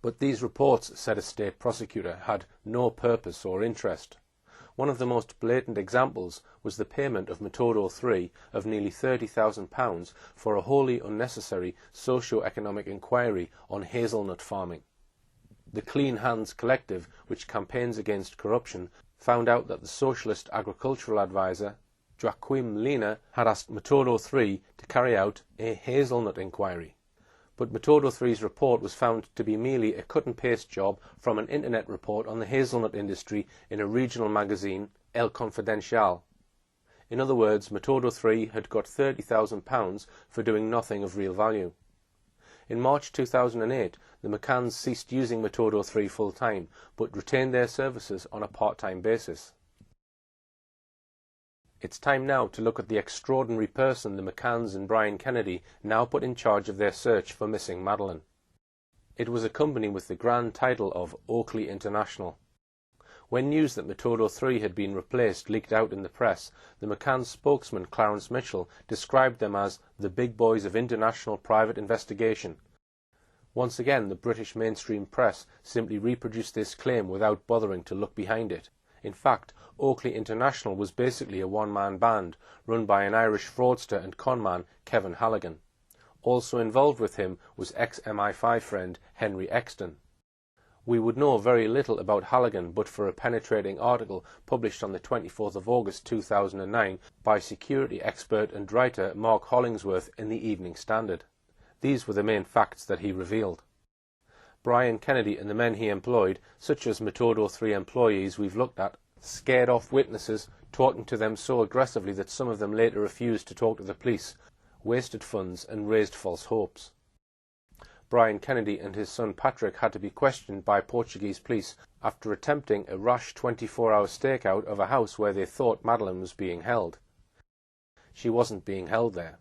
But these reports, said a state prosecutor, had no purpose or interest. One of the most blatant examples was the payment of Metodo 3 of nearly £30,000 for a wholly unnecessary socio-economic inquiry on hazelnut farming. The Clean Hands Collective, which campaigns against corruption, found out that the socialist agricultural advisor, Joaquim Lina, had asked Metodo 3 to carry out a hazelnut inquiry. But Metodo 3's report was found to be merely a cut-and-paste job from an internet report on the hazelnut industry in a regional magazine, El Confidencial. In other words, Metodo 3 had got £30,000 for doing nothing of real value. In March 2008, the McCanns ceased using Metodo 3 full-time, but retained their services on a part-time basis. It's time now to look at the extraordinary person the McCanns and Brian Kennedy now put in charge of their search for missing Madeline. It was a company with the grand title of Oakley International. When news that Metodo 3 had been replaced leaked out in the press, the McCann spokesman Clarence Mitchell described them as the big boys of international private investigation. Once again, the British mainstream press simply reproduced this claim without bothering to look behind it. In fact, Oakley International was basically a one-man band run by an Irish fraudster and conman, Kevin Halligan. Also involved with him was ex-MI5 friend Henry Exton. We would know very little about Halligan but for a penetrating article published on the 24th of August 2009 by security expert and writer Mark Hollingsworth in the Evening Standard. These were the main facts that he revealed. Brian Kennedy and the men he employed, such as Metodo 3 employees we've looked at, scared off witnesses, talking to them so aggressively that some of them later refused to talk to the police, wasted funds and raised false hopes. Brian Kennedy and his son Patrick had to be questioned by Portuguese police after attempting a rash 24-hour stakeout of a house where they thought Madeline was being held. She wasn't being held there.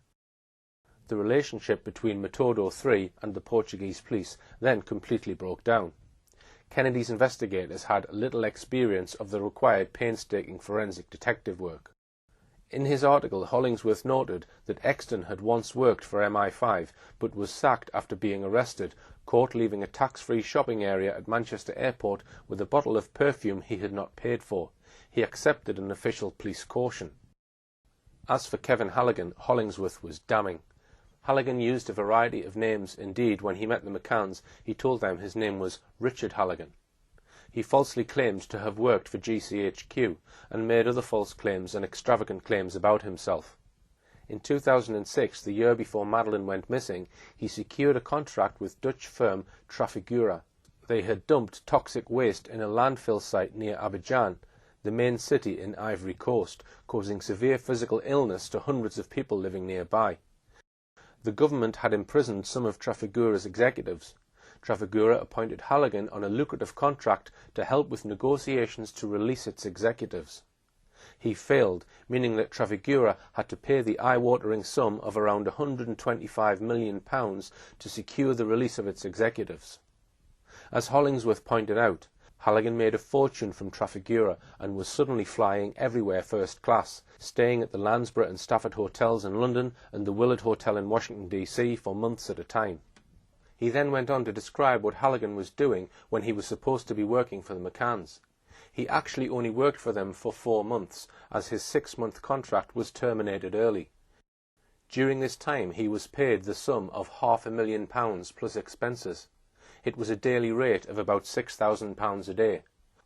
The relationship between Metodo 3 and the Portuguese police then completely broke down. Kennedy's investigators had little experience of the required painstaking forensic detective work. In his article, Hollingsworth noted that Exton had once worked for MI5 but was sacked after being arrested, caught leaving a tax-free shopping area at Manchester Airport with a bottle of perfume he had not paid for. He accepted an official police caution. As for Kevin Halligan, Hollingsworth was damning. Halligan used a variety of names. Indeed, when he met the McCanns, he told them his name was Richard Halligan. He falsely claimed to have worked for GCHQ and made other false claims and extravagant claims about himself. In 2006, the year before Madeline went missing, he secured a contract with Dutch firm Trafigura. They had dumped toxic waste in a landfill site near Abidjan, the main city in Ivory Coast, causing severe physical illness to hundreds of people living nearby. The government had imprisoned some of Trafigura's executives. Trafigura appointed Halligan on a lucrative contract to help with negotiations to release its executives. He failed, meaning that Trafigura had to pay the eye-watering sum of around £125 million to secure the release of its executives. As Hollingsworth pointed out, Halligan made a fortune from Trafigura and was suddenly flying everywhere first class, staying at the Landsborough and Stafford hotels in London and the Willard Hotel in Washington, D.C. for months at a time. He then went on to describe what Halligan was doing when he was supposed to be working for the McCanns. He actually only worked for them for 4 months, as his 6-month contract was terminated early. During this time he was paid the sum of £500,000 plus expenses. It was a daily rate of about £6,000 a day.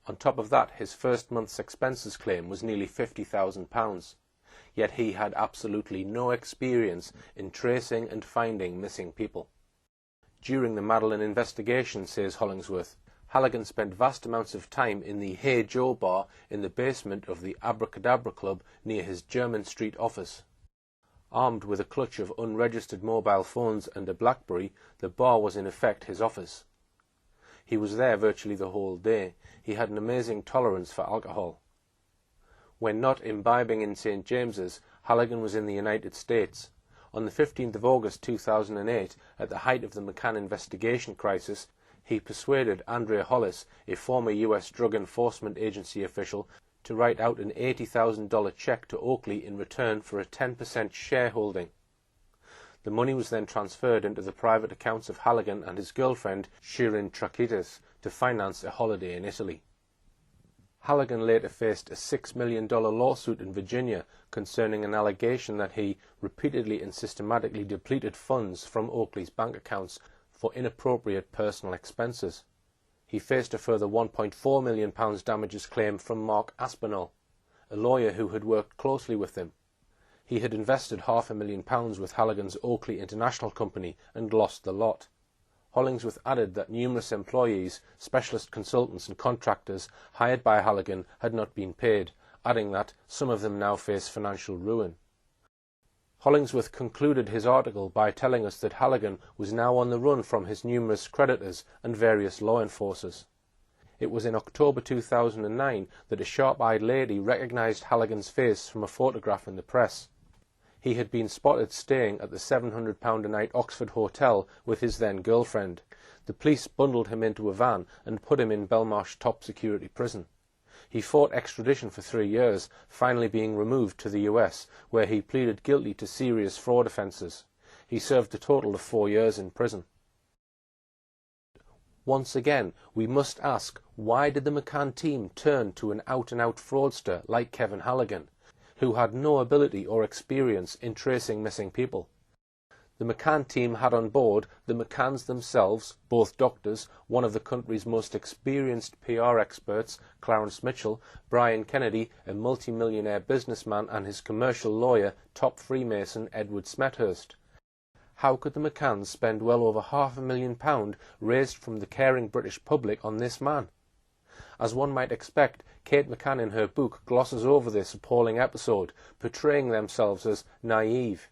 On top of that, his first month's expenses claim was nearly £50,000. Yet he had absolutely no experience in tracing and finding missing people. During the Madeline investigation, says Hollingsworth, Halligan spent vast amounts of time in the Hey Joe bar in the basement of the Abracadabra Club near his Jermyn Street office. Armed with a clutch of unregistered mobile phones and a BlackBerry, the bar was in effect his office. He was there virtually the whole day. He had an amazing tolerance for alcohol. When not imbibing in St. James's, Halligan was in the United States. On the 15th of August 2008, at the height of the McCann investigation crisis, he persuaded Andrea Hollis, a former US Drug Enforcement Agency official, to write out an $80,000 check to Oakley in return for a 10% shareholding. The money was then transferred into the private accounts of Halligan and his girlfriend, Shirin Trakitis, to finance a holiday in Italy. Halligan later faced a $6 million lawsuit in Virginia concerning an allegation that he repeatedly and systematically depleted funds from Oakley's bank accounts for inappropriate personal expenses. He faced a further £1.4 million damages claim from Mark Aspinall, a lawyer who had worked closely with him. He had invested £500,000 with Halligan's Oakley International Company and lost the lot. Hollingsworth added that numerous employees, specialist consultants and contractors hired by Halligan had not been paid, adding that some of them now face financial ruin. Hollingsworth concluded his article by telling us that Halligan was now on the run from his numerous creditors and various law enforcers. It was in October 2009 that a sharp-eyed lady recognised Halligan's face from a photograph in the press. He had been spotted staying at the £700 a night Oxford Hotel with his then-girlfriend. The police bundled him into a van and put him in Belmarsh top security prison. He fought extradition for 3 years, finally being removed to the US, where he pleaded guilty to serious fraud offences. He served a total of 4 years in prison. Once again, we must ask, why did the McCann team turn to an out-and-out fraudster like Kevin Halligan, who had no ability or experience in tracing missing people? The McCann team had on board the McCanns themselves, both doctors, one of the country's most experienced PR experts, Clarence Mitchell, Brian Kennedy, a multi-millionaire businessman, and his commercial lawyer, top Freemason Edward Smethurst. How could the McCanns spend well over £500,000 raised from the caring British public on this man? As one might expect, Kate McCann in her book glosses over this appalling episode, portraying themselves as naive.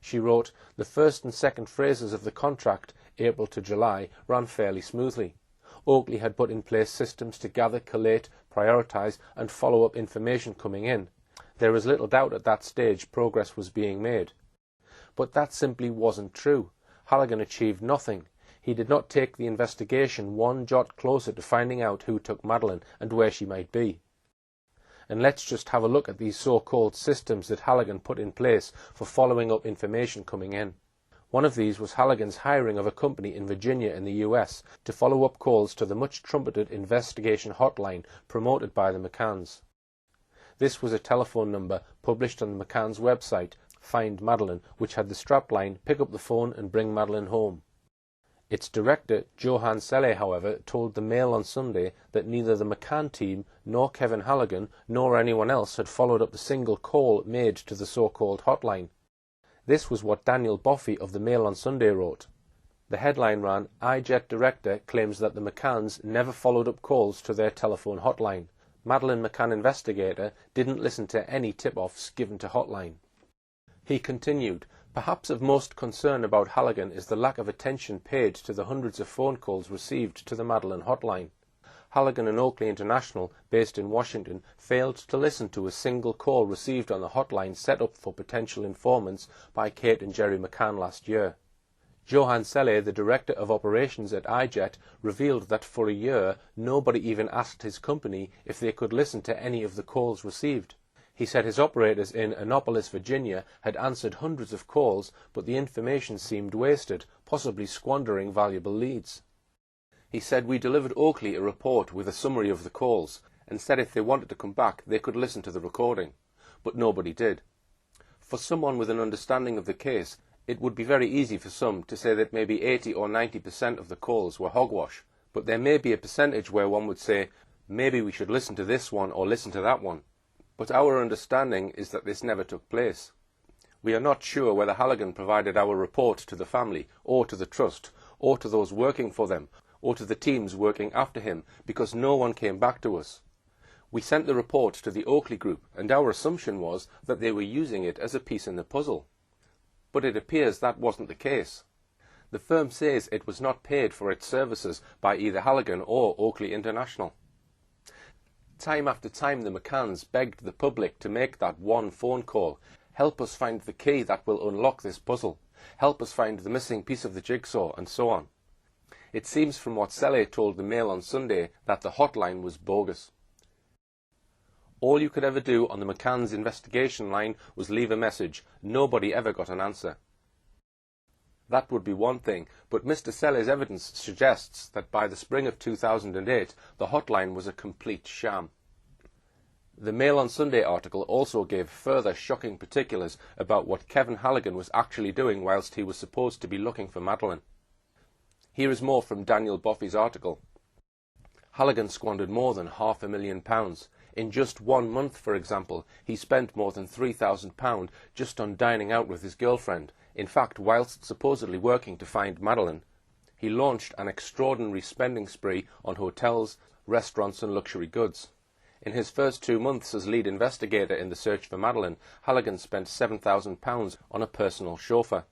She wrote, "The first and second phases of the contract, April to July, ran fairly smoothly. Oakley had put in place systems to gather, collate, prioritise and follow up information coming in. There is little doubt at that stage progress was being made. But that simply wasn't true. Halligan achieved nothing. He did not take the investigation one jot closer to finding out who took Madeline and where she might be. And let's just have a look at these so-called systems that Halligan put in place for following up information coming in. One of these was Halligan's hiring of a company in Virginia in the US to follow up calls to the much-trumpeted investigation hotline promoted by the McCanns. This was a telephone number published on the McCanns' website, Find Madeline, which had the strapline, "Pick up the phone and bring Madeline home." Its director, Johann Selle, however, told the Mail on Sunday that neither the McCann team nor Kevin Halligan nor anyone else had followed up a single call made to the so-called hotline. This was what Daniel Boffey of the Mail on Sunday wrote. The headline ran, "iJet director claims that the McCanns never followed up calls to their telephone hotline. Madeline McCann investigator didn't listen to any tip-offs given to hotline." He continued, "Perhaps of most concern about Halligan is the lack of attention paid to the hundreds of phone calls received to the Madeline hotline. Halligan and Oakley International, based in Washington, failed to listen to a single call received on the hotline set up for potential informants by Kate and Jerry McCann last year." Johann Selle, the director of operations at iJet, revealed that for a year nobody even asked his company if they could listen to any of the calls received. He said his operators in Annapolis, Virginia, had answered hundreds of calls, but the information seemed wasted, possibly squandering valuable leads. He said, "We delivered Oakley a report with a summary of the calls, and said if they wanted to come back, they could listen to the recording. But nobody did. For someone with an understanding of the case, it would be very easy for some to say that maybe 80 or 90% of the calls were hogwash, but there may be a percentage where one would say, maybe we should listen to this one or listen to that one. But our understanding is that this never took place. We are not sure whether Halligan provided our report to the family, or to the trust, or to those working for them, or to the teams working after him, because no one came back to us. We sent the report to the Oakley Group, and our assumption was that they were using it as a piece in the puzzle. But it appears that wasn't the case. The firm says it was not paid for its services by either Halligan or Oakley International. Time after time the McCanns begged the public to make that one phone call. Help us find the key that will unlock this puzzle. Help us find the missing piece of the jigsaw, and so on. It seems from what Selle told the Mail on Sunday that the hotline was bogus. All you could ever do on the McCanns' investigation line was leave a message. Nobody ever got an answer. That would be one thing, but Mr. Selle's evidence suggests that by the spring of 2008, the hotline was a complete sham. The Mail on Sunday article also gave further shocking particulars about what Kevin Halligan was actually doing whilst he was supposed to be looking for Madeline. Here is more from Daniel Boffey's article. Halligan squandered more than £500,000. In just 1 month, for example, he spent more than £3,000 just on dining out with his girlfriend. In fact, whilst supposedly working to find Madeline, he launched an extraordinary spending spree on hotels, restaurants and luxury goods. In his first 2 months as lead investigator in the search for Madeline, Halligan spent £7,000 on a personal chauffeur.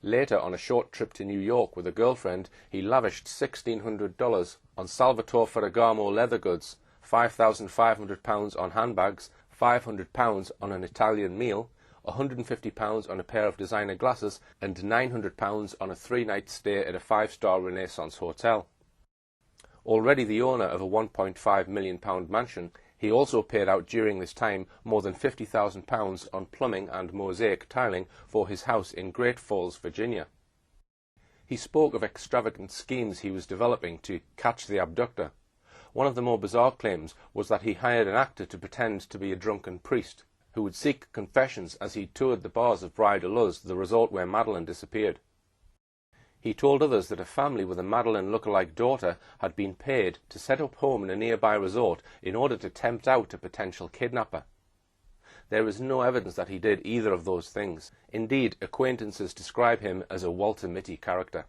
Later, on a short trip to New York with a girlfriend, he lavished $1,600 on Salvatore Ferragamo leather goods, £5,500 on handbags, £500 on an Italian meal, £150 on a pair of designer glasses, and £900 on a 3-night stay at a 5-star Renaissance hotel. Already the owner of a £1.5 million mansion, he also paid out during this time more than £50,000 on plumbing and mosaic tiling for his house in Great Falls, Virginia. He spoke of extravagant schemes he was developing to catch the abductor. One of the more bizarre claims was that he hired an actor to pretend to be a drunken priest. who would seek confessions as he toured the bars of Bridal Luz, the resort where Madeline disappeared. He told others that a family with a Madeline lookalike daughter had been paid to set up home in a nearby resort in order to tempt out a potential kidnapper. There is no evidence that he did either of those things. Indeed, acquaintances describe him as a Walter Mitty character.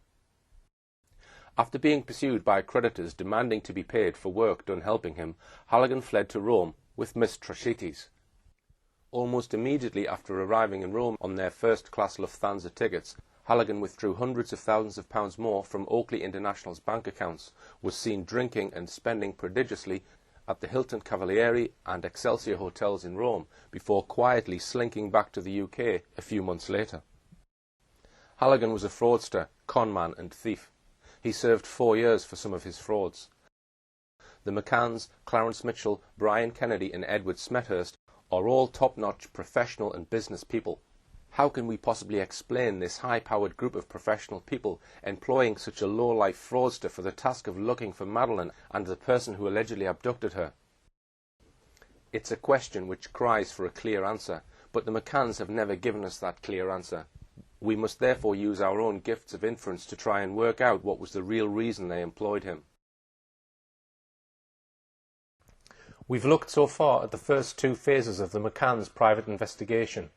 After being pursued by creditors demanding to be paid for work done helping him, Halligan fled to Rome with Miss Trascitis. Almost immediately after arriving in Rome on their first-class Lufthansa tickets, Halligan withdrew hundreds of thousands of pounds more from Oakley International's bank accounts, was seen drinking and spending prodigiously at the Hilton Cavalieri and Excelsior hotels in Rome, before quietly slinking back to the UK a few months later. Halligan was a fraudster, conman and thief. He served 4 years for some of his frauds. The McCanns, Clarence Mitchell, Brian Kennedy and Edward Smethurst are all top-notch professional and business people. How can we possibly explain this high-powered group of professional people employing such a low-life fraudster for the task of looking for Madeline and the person who allegedly abducted her? It's a question which cries for a clear answer, but the McCanns have never given us that clear answer. We must therefore use our own gifts of inference to try and work out what was the real reason they employed him. We've looked so far at the first two phases of the McCanns' private investigation.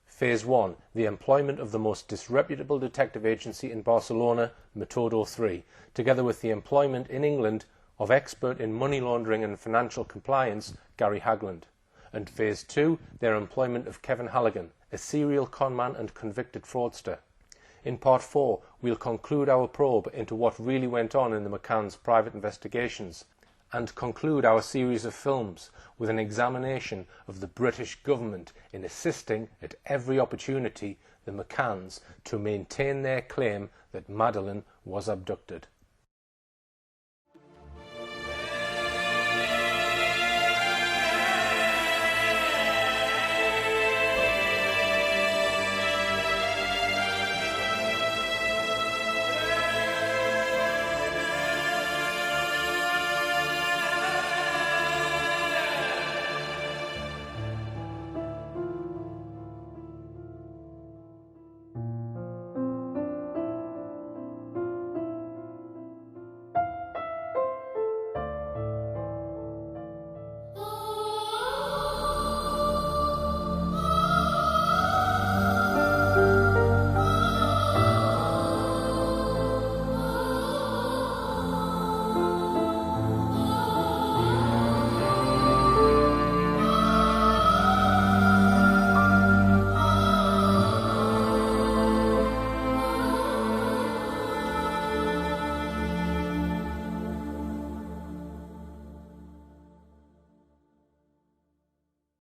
Phase 1, the employment of the most disreputable detective agency in Barcelona, Metodo 3, together with the employment in England of expert in money laundering and financial compliance, Gary Hagland. And Phase 2, their employment of Kevin Halligan, a serial conman and convicted fraudster. In Part 4, we'll conclude our probe into what really went on in the McCanns' private investigations, and conclude our series of films with an examination of the British government in assisting at every opportunity the McCanns to maintain their claim that Madeline was abducted.